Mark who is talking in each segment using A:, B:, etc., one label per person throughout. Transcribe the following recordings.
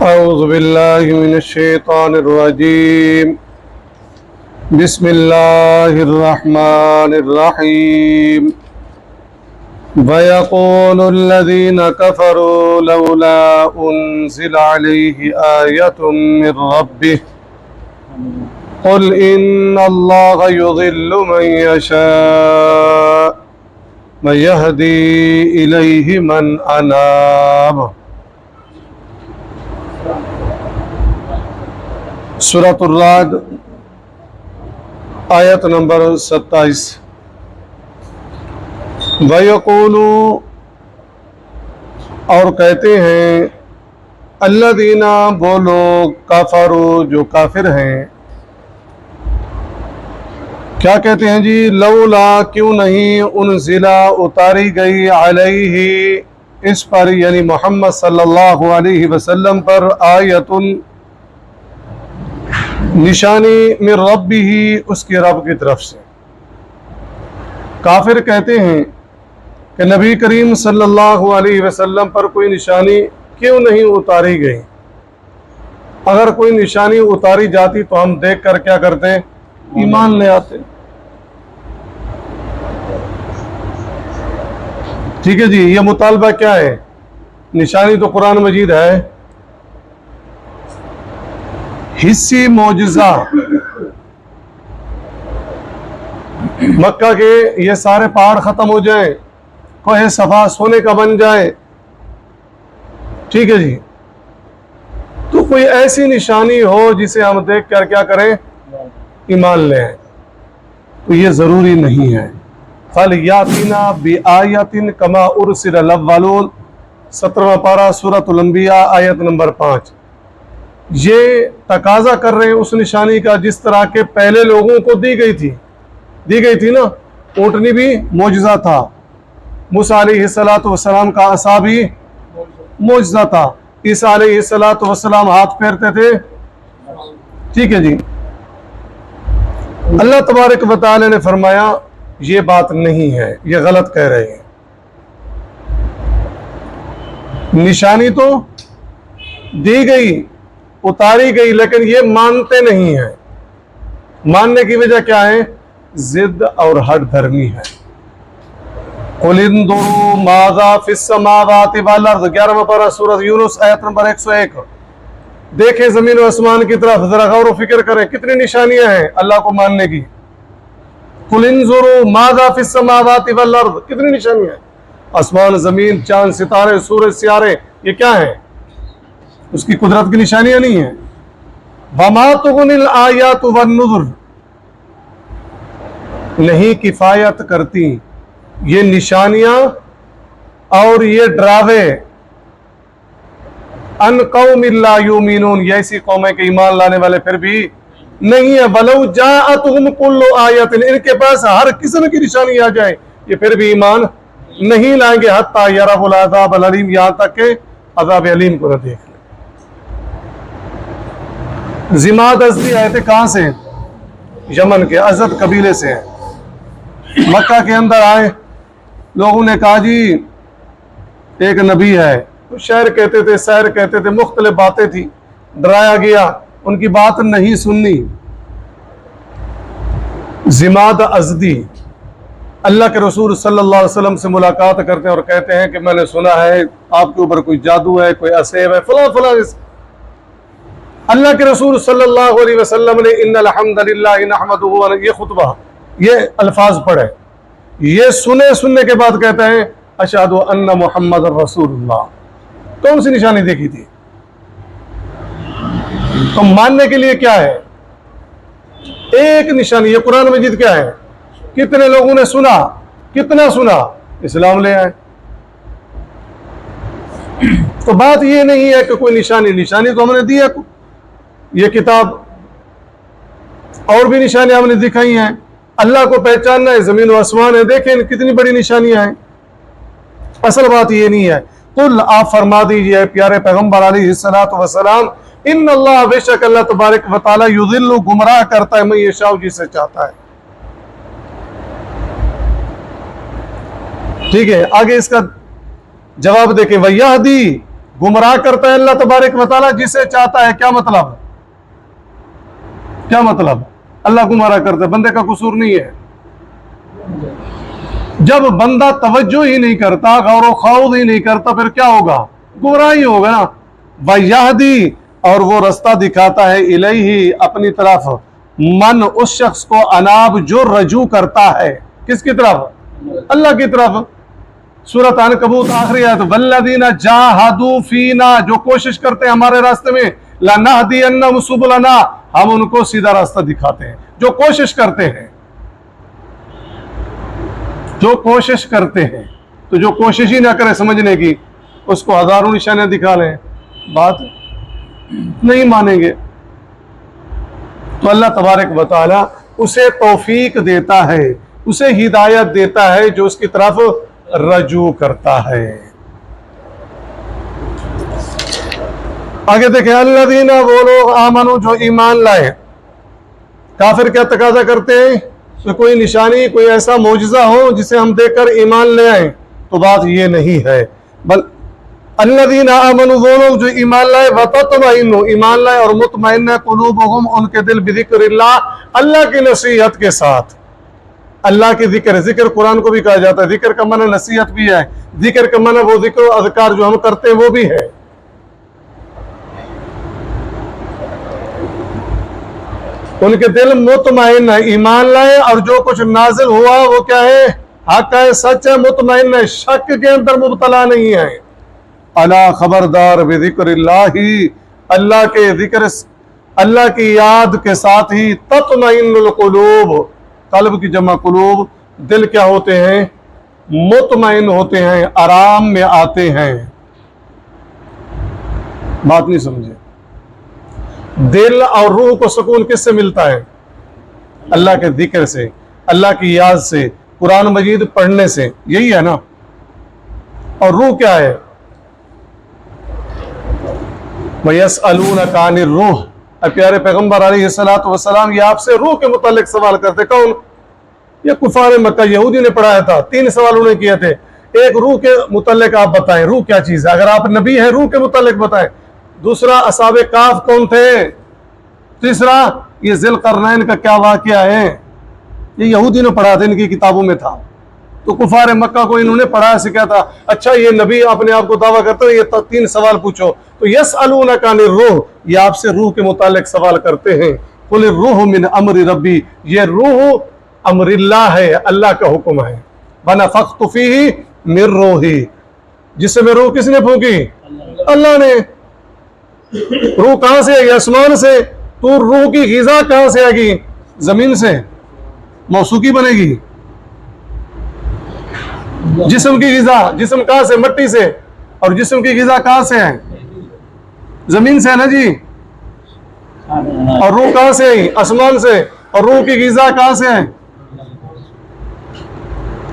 A: أعوذ بالله من الشيطان الرجيم بسم الله الرحمن الرحيم ويقول الذين كفروا لولا أنزل عليه آية من ربه قل إن الله يضل من يشاء ويهدي إليه من أناب۔ سورۃ الرعد آیت نمبر 27۔ وَيَقُولُوا، اور کہتے ہیں، الذین، وہ لوگ، کفروا، جو کافر ہیں، کیا کہتے ہیں جی؟ لولا، کیوں نہیں، انزلا، اتاری گئی، علیہ، اس پر یعنی محمد صلی اللہ علیہ وسلم پر، آیۃ، نشانی، من ربہ، اس کے رب کی طرف سے۔ کافر کہتے ہیں کہ نبی کریم صلی اللہ علیہ وسلم پر کوئی نشانی کیوں نہیں اتاری گئی؟ اگر کوئی نشانی اتاری جاتی تو ہم دیکھ کر کیا کرتے؟ ایمان لے آتے۔ ٹھیک ہے جی، یہ مطالبہ کیا ہے؟ نشانی تو قرآن مجید ہے، حصی معجزہ، مکہ کے یہ سارے پہاڑ ختم ہو جائیں، کوہ صفا سونے کا بن جائے، ٹھیک ہے جی، تو کوئی ایسی نشانی ہو جسے ہم دیکھ کر کیا کریں؟ ایمان لیں، تو یہ ضروری نہیں ہے۔ فَلْيَأْتِنَا بِآیَةٍ كَمَا أُرْسِلَ الْأَوَّلُونَ، 17واں پارہ سورۃ الانبیاء آیت نمبر 5۔ یہ تقاضا کر رہے ہیں اس نشانی کا جس طرح کے پہلے لوگوں کو دی گئی تھی نا۔ اونٹنی بھی معجزہ تھا، موسیٰ علیہ السلام کا عصا بھی معجزہ تھا، عیسیٰ علیہ السلام ہاتھ پھیرتے تھے، ٹھیک ہے جی۔ اللہ تبارک و تعالی نے فرمایا یہ بات نہیں ہے، یہ غلط کہہ رہے ہیں۔ نشانی تو دی گئی، اتاری گئی، لیکن یہ مانتے نہیں ہیں۔ ماننے کی وجہ کیا ہے؟ ضد اور ہٹ دھرمی ہے۔ قُلِ انظُرُوا مَاذَا فِي السَّمَاوَاتِ وَالْأَرْضِ، 11واں پارہ سورۃ یونس آیت نمبر 101۔ دیکھیں زمین و آسمان کی طرف، ذرا غور و فکر کریں، کتنی نشانیاں ہیں اللہ کو ماننے کی۔ قُلِ انظُرُوا مَاذَا فِي السَّمَاوَاتِ وَالْأَرْضِ، کتنی نشانیاں ہیں؟ آسمان، زمین، چاند، ستارے، سورج، سیارے، یہ کیا ہیں؟ اس کی قدرت کی نشانیاں نہیں ہیں۔ وَمَا تُغْنِ الْآيَاتُ وَالنُّذُرُ، نہیں کفایت کرتی یہ نشانیاں اور یہ ڈراوے، ان قوم لا یؤمنون، یہ ایسی قومیں کہ ایمان لانے والے پھر بھی نہیں ہے۔ وَلَوْ جَاءَتْهُمْ كُلُّ آیَةٍ، ان کے پاس ہر قسم کی نشانی آ جائے یہ پھر بھی ایمان نہیں لائیں گے، حتیٰ یروا العذاب العلیم، یہاں تک کہ عذاب علیم کو نہ دیکھ لیں۔ ضماد ازدی آئے تھے، کہاں سے؟ یمن کے ازد قبیلے سے ہیں۔ مکہ کے اندر آئے، لوگوں نے کہا جی ایک نبی ہے، شعر کہتے تھے، سحر کہتے تھے، مختلف باتیں تھی، ڈرایا گیا، ان کی بات نہیں سننی۔ ضماد ازدی اللہ کے رسول صلی اللہ علیہ وسلم سے ملاقات کرتے ہیں اور کہتے ہیں کہ میں نے سنا ہے آپ کے اوپر کوئی جادو ہے، کوئی اسیب ہے، فلاں فلاں۔ اللہ کے رسول صلی اللہ علیہ وسلم نے ان الحمد للہ نحمدہ، یہ خطبہ، یہ الفاظ پڑھے، یہ سننے کے بعد کہتا ہے اشہد ان محمد رسول اللہ۔ کون سی نشانی دیکھی تھی؟ تو ماننے کے لیے کیا ہے؟ ایک نشانی، یہ قرآن مجید کیا ہے؟ کتنے لوگوں نے سنا، کتنا سنا، اسلام لے آئے۔ تو بات یہ نہیں ہے کہ کوئی نشانی تو ہم نے دی ہے، یہ کتاب اور بھی نشانیاں ہم نے دکھائی ہیں۔ اللہ کو پہچاننا ہے، زمین و آسمان ہے، دیکھیں کتنی بڑی نشانیاں ہیں۔ اصل بات یہ نہیں ہے۔ قل، آپ فرما دیجئے پیارے پیغمبر علیہ السلام، ان اللہ، بے شک اللہ تبارک و تعالی، یضل، گمراہ کرتا ہے، من یشاء، جسے چاہتا ہے۔ ٹھیک ہے، آگے اس کا جواب دیکھیں، وَيَهْدِي، گمراہ کرتا ہے اللہ تبارک و تعالیٰ جسے چاہتا ہے. کیا مطلب؟ کیا مطلب؟ اللہ گمراہ کرتا ہے، بندے کا قصور نہیں ہے. جب بندہ توجہ ہی نہیں کرتا، غور و خوض ہی نہیں کرتا، پھر کیا ہوگا؟ گمراہی ہوگا نا. وَيَهْدِي، اور وہ رستہ دکھاتا ہے، الیہ، اپنی طرف، من، اس شخص کو، اناب، جو رجوع کرتا ہے. کس کی طرف؟ اللہ کی طرف. سورۃ عنکبوت آخری آیت، وَالَّذِينَ جَاهَدُوا فِينَا، جو کوشش کرتے ہیں ہمارے راستے میں، لَنَهْدِيَنَّهُمْ سُبُلَنَا، ہم ان کو سیدھا راستہ دکھاتے ہیں. جو کوشش کرتے ہیں، جو کوشش کرتے ہیں، تو جو کوشش ہی نہ کرے سمجھنے کی، اس کو ہزاروں نشانیاں دکھا لیں، بات نہیں مانیں گے. تو اللہ تبارک و تعالی اسے توفیق دیتا ہے، اسے ہدایت دیتا ہے جو اس کی طرف رجوع کرتا ہے. آگے دیکھیں، الذین، وہ لوگ، آمنو، جو ایمان لائے. کافر کیا تقاضا کرتے ہیں کہ کوئی نشانی، کوئی ایسا معجزہ ہو جسے ہم دیکھ کر ایمان لے آئیں. تو بات یہ نہیں ہے، بل الذین آمنوا، وہ لوگ جو ایمان لائے، وتطمئن، ایمان لائے اور مطمئن ہے، قلوبہم، ان کے دل، بذکر اللہ، اللہ کی نصیحت کے ساتھ. اللہ کی ذکر، ذکر قرآن کو بھی کہا جاتا ہے. ذکر کا معنی نصیحت بھی ہے، ذکر کا معنی وہ ذکر و اذکار جو ہم کرتے ہیں وہ بھی ہے. ان کے دل مطمئن ہے، ایمان لائے اور جو کچھ نازل ہوا وہ کیا ہے؟ حق ہے، سچ ہے، مطمئن ہے، شک کے اندر مبتلا نہیں ہے. الا، خبردار، بذکر اللہ، اللہ کے ذکر، اللہ کی یاد کے ساتھ ہی، تطمئن القلوب، قلب کی جمع قلوب، دل کیا ہوتے ہیں؟ مطمئن ہوتے ہیں، آرام میں آتے ہیں. بات نہیں سمجھے؟ دل اور روح کو سکون کس سے ملتا ہے؟ اللہ کے ذکر سے، اللہ کی یاد سے، قرآن مجید پڑھنے سے. یہی ہے نا. اور روح کیا ہے؟ وَيَسْأَلُونَكَ عَنِ الرُّوحِ، پیارے پیغمبر علیہ السلام یہ آپ سے روح کے متعلق سوال کرتے. کون؟ یہ کفار مکہ، یہودی نے پڑھایا تھا. 3 سوال انہوں نے کیے تھے. ایک، روح کے متعلق آپ بتائیں، روح کیا چیز ہے؟ اگر آپ نبی ہیں روح کے متعلق بتائیں. دوسرا، اصحاب کہف کون تھے؟ تیسرا، یہ ذی القرنین کا کیا واقعہ ہے؟ یہ یہودی نے پڑھا تھا، ان کی کتابوں میں تھا. تو کفار مکہ کو انہوں نے پڑھایا، سکھایا تھا. اچھا، یہ نبی اپنے آپ کو دعویٰ کرتے ہیں، یہ 3 سوال پوچھو. تو یسألونک عن الروح، یہ آپ سے روح کے متعلق سوال کرتے ہیں. قل الروح من امر ربی، یہ روح امر اللہ ہے، اللہ کا حکم ہے. ونفخت فیہ من روحی، جس سے میں روح کس نے پھونکی؟ اللہ نے. روح کہاں سے آئے گی؟ آسمان سے. تو روح کی غذا کہاں سے آئے گی؟ زمین سے. موسیقی بنے گی. جسم کی غذا، جسم کہاں سے؟ مٹی سے. اور جسم کی غذا کہاں سے ہے؟ زمین سے ہے نا جی. اور روح کہاں سے آئی؟ آسمان سے. اور روح کی غذا کہاں سے ہے؟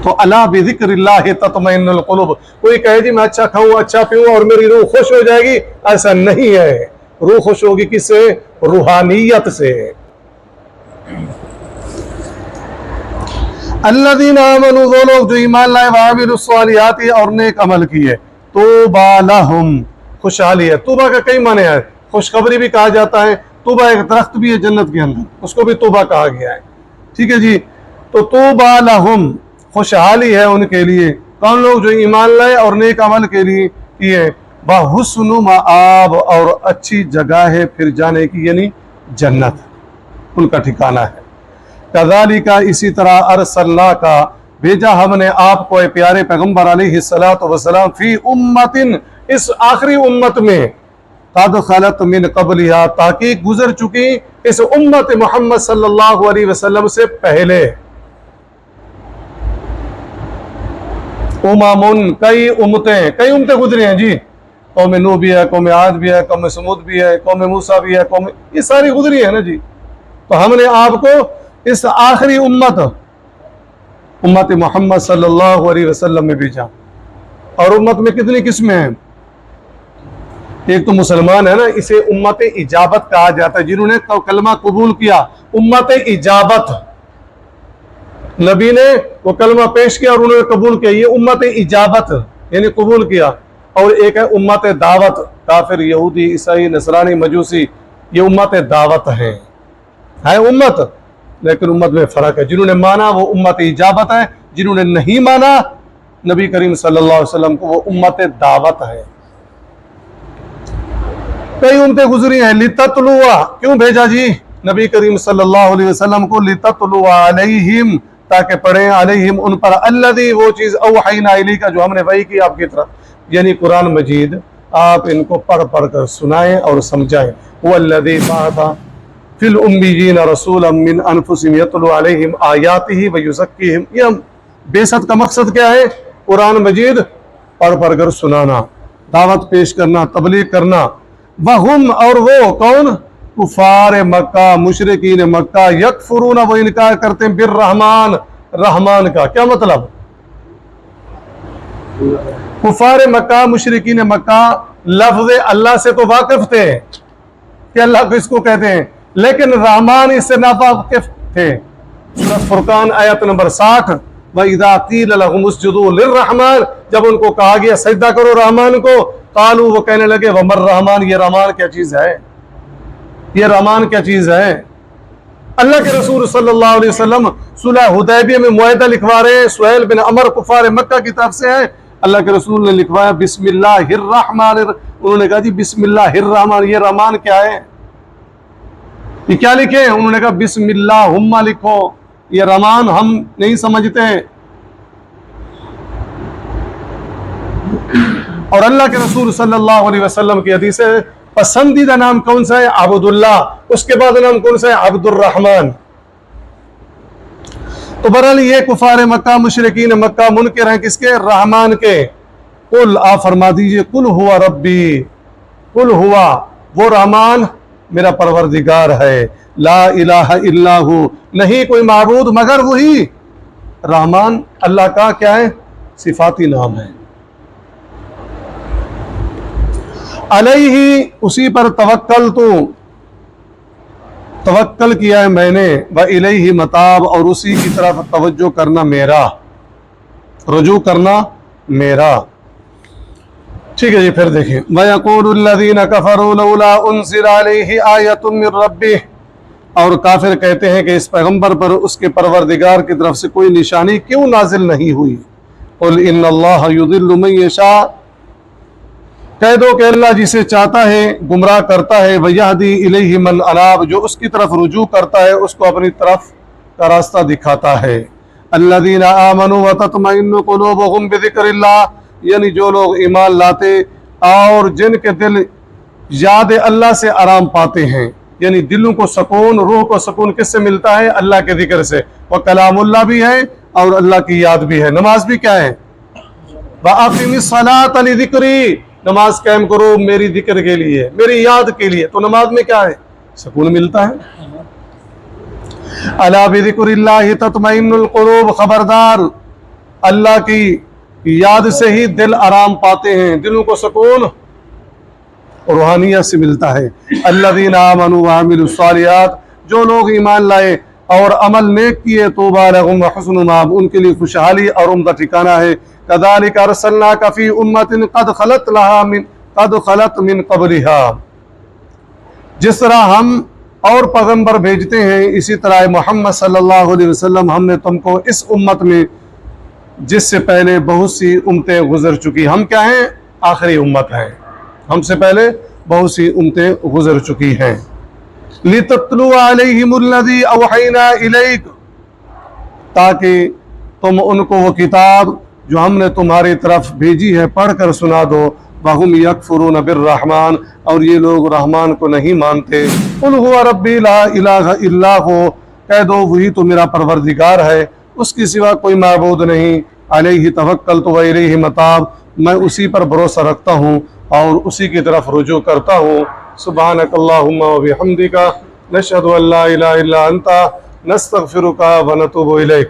A: تو الا بذکر اللہ تطمئن القلوب. کوئی کہے جی میں اچھا کھاؤں، اچھا پیوں اور میری روح خوش ہو جائے گی، ایسا نہیں ہے. روح خوش ہوگی کس سے؟ روحانیت سے. الذین آمنوا، وہ لوگ جو ایمان لائے، وعملوا الصالحات، اور نیک عمل کیے. طوبی لہم، خوشحالی ہے. طوبہ کا کئی معنی ہے، خوشخبری بھی کہا جاتا ہے. طوبہ ایک درخت بھی ہے جنت کے اندر، اس کو بھی طوبہ کہا گیا ہے. ٹھیک ہے جی. تو طوبی لہم، خوشحالی ہے ان کے لیے. کون لوگ؟ جو ایمان لائے اور نیک عمل کے لیے کیے. وحسن مآب، اور اچھی جگہ ہے پھر جانے کی، یعنی جنت ان کا ٹھکانہ ہے. کذالک، اسی طرح، ارسلناک، بھیجا ہم نے آپ کو، اے پیارے پیغمبر علیہ السلام، فی امت، اس آخری امت میں، قد خلت من قبلہا، تحقیق گزر چکی اس امت محمد صلی اللہ علیہ وسلم سے پہلے. امم، کئی امتیں گزری ہیں جی. قوم نوح بھی ہے، قوم عاد بھی ہے، قوم سمود بھی ہے، قوم موسیٰ بھی ہے، یہ ساری گزری ہے نا جی. تو ہم نے آپ کو اس آخری امت محمد صلی اللہ علیہ وسلم میں بھیجا. اور امت میں کتنی قسمیں ہیں؟ ایک تو مسلمان ہے نا، اسے امت اجابت کہا جاتا ہے، جنہوں نے کلمہ قبول کیا. امت اجابت، نبی نے وہ کلمہ پیش کیا اور انہوں نے قبول کیا، یہ امت اجابت یعنی قبول کیا. اور ایک ہے امت دعوت. کافر، یہودی، عیسائی، نصرانی، مجوسی، یہ امت دعوت ہے امت، لیکن امت میں فرق ہے. جنہوں نے مانا وہ امت اجابت ہے، جنہوں نے نہیں مانا نبی کریم صلی اللہ علیہ وسلم کو وہ امت دعوت ہے. کئی امتیں گزری ہیں. لِتَتْلُوَ کیوں بھیجا جی نبی کریم صلی اللہ علیہ وسلم کو؟ لِتَتْلُوَ عَلَيْهِمْ تاکہ پڑھیں علیہم ان پر الذی وہ چیز اوحینا الیک جو ہم نے وحی کی آپ کی طرف، یعنی قرآن مجید آپ ان کو پڑھ پڑھ کر سنائیں اور سمجھائیں. وَالَّذِي بَعَثَ فِي الْأُمِّيِّينَ رَسُولًا مِّنْ أَنفُسِهِمْ يَتْلُو عَلَيْهِمْ آيَاتِهِ وَيُزَكِّيهِمْ. یہ بعثت کا مقصد کیا ہے؟ قرآن مجید پڑھ پڑھ کر سنانا، دعوت پیش کرنا، تبلیغ کرنا. وَهُمْ اور وہ کون؟ کفار مکہ، مشرکین مکہ. یکفرون وہ انکار کرتے ہیں بالرحمن، رحمان کا. کیا مطلب؟ کفار مکہ، مشرکین مکہ لفظ اللہ سے تو واقف تھے کہ اللہ کو اس کو کہتے ہیں، لیکن رحمان اس سے ناواقف تھے. سورۃ فرقان آیت نمبر 60. وَإِذَا قِيلَ لَهُمُ اسْجُدُوا لِلرَّحْمَنِ جب ان کو کہا گیا سجدہ کرو رحمان کو، قالوا وہ کہنے لگے وَمَا الرَّحْمَنُ یہ رحمان کیا چیز ہے؟ یہ رحمان کیا چیز ہے؟ اللہ کے رسول صلی اللہ علیہ وسلم صلح حدیبیہ میں معاہدہ لکھوا رہے ہیں. سہیل بن عمر کفار مکہ کی طرف سے ہے. اللہ کے رسول نے لکھوایا بسم اللہ الرحمن، انہوں نے کہا جی بسم اللہ الرحمن یہ رحمان کیا ہے؟ یہ کیا لکھے؟ انہوں نے کہا بسم اللہ ہما لکھو، یہ رحمان ہم نہیں سمجھتے. اور اللہ کے رسول صلی اللہ علیہ وسلم کی حدیث ہے پسندیدہ نام کون سا ہے؟ عبداللہ. اس کے بعد نام کون سا ہے؟ عبد الرحمن. تو برحال یہ کفار مکہ، مشرکین مکہ منکر ہیں کس کے؟ رحمان کے. قل آپ فرما دیجئے قل ہوا ربی، قل ہوا وہ رحمان میرا پروردگار ہے. لا الہ الا ہو نہیں کوئی معبود مگر وہی. رحمان اللہ کا کیا ہے؟ صفاتی نام ہے. علیہ اسی پر توکل کیا ہے میں نے. وَإِلَيْهِ مَتَابُ اور اسی کی طرف توجہ کرنا میرا، رجوع کرنا میرا. ٹھیک ہے جی. پھر دیکھیں وَيَقُولُ الَّذِينَ كَفَرُوا لَوْلَا أُنزِلَ عَلَيْهِ آيَةٌ مِّن رَّبِّهِ اور کافر کہتے ہیں کہ اس پیغمبر پر اس کے پروردگار کی طرف سے کوئی نشانی کیوں نازل نہیں ہوئی. قُلْ إِنَّ اللَّهَ يُضِلُّ مَن يَشَاءُ کہہ دو کہ اللہ جسے چاہتا ہے گمراہ کرتا ہے. وَيَهْدِي إِلَيْهِ مَنْ أَنَابَ جو اس کی طرف رجوع کرتا ہے اس کو اپنی طرف کا راستہ دکھاتا ہے. الَّذِينَ آمَنُوا وَتَطْمَئِنُّ قُلُوبُهُمْ بِذِكْرِ اللَّهِ یعنی جو لوگ ایمان لاتے اور جن کے دل یاد اللہ سے آرام پاتے ہیں، یعنی دلوں کو سکون، روح کو سکون کس سے ملتا ہے؟ اللہ کے ذکر سے. وہ کلام اللہ بھی ہے اور اللہ کی یاد بھی ہے. نماز بھی کیا ہے؟ وَأَقِمِ الصَّلَاةَ لِذِكْرِي نماز قائم کرو میری ذکر کے لیے، میری یاد کے لیے. تو نماز میں کیا ہے؟ سکون ملتا ہے. الا بذکر اللہ تطمئن القلوب خبردار اللہ کی یاد سے ہی دل آرام پاتے ہیں، دلوں کو سکون روحانیت سے ملتا ہے. الذین آمنوا وعملوا الصالحات جو لوگ ایمان لائے اور عمل نیک کیے طوبی لہم وحسن مآب ان کے لیے خوشحالی اور عمدہ ٹھکانہ ہے. کذالک ارسلناک فی امۃ قد خلت من قبلها جس طرح ہم اور پیغمبر بھیجتے ہیں اسی طرح محمد صلی اللہ علیہ وسلم ہم نے تم کو اس امت میں جس سے پہلے بہت سی امتیں گزر چکی. ہم کیا ہیں؟ آخری امت ہیں، ہم سے پہلے بہت سی امتیں گزر چکی ہیں. لِتَتْلُوَ عَلَيْهِمُ الَّذِي أَوْحَيْنَا إِلَيْكَ تاکہ تم ان کو وہ کتاب جو ہم نے تمہاری طرف بھیجی ہے پڑھ کر سنا دو. وَهُمْ يَكْفُرُونَ بِالرَّحْمَنِ اور یہ لوگ رحمان کو نہیں مانتے. قُلْ هُوَ رَبِّي لَا إِلَٰهَ إِلَّا هُوَ کہہ دو وہی تو میرا پروردگار ہے، اس کی سوا کوئی معبود نہیں. علیہ توکلت وإلیہ متاب میں اسی پر بھروسہ رکھتا ہوں اور اسی کی طرف رجوع کرتا ہوں. سبحانک اللہم وبحمدک نشہد ان لا الہ الا انت نستغفرک ونتوب الیک.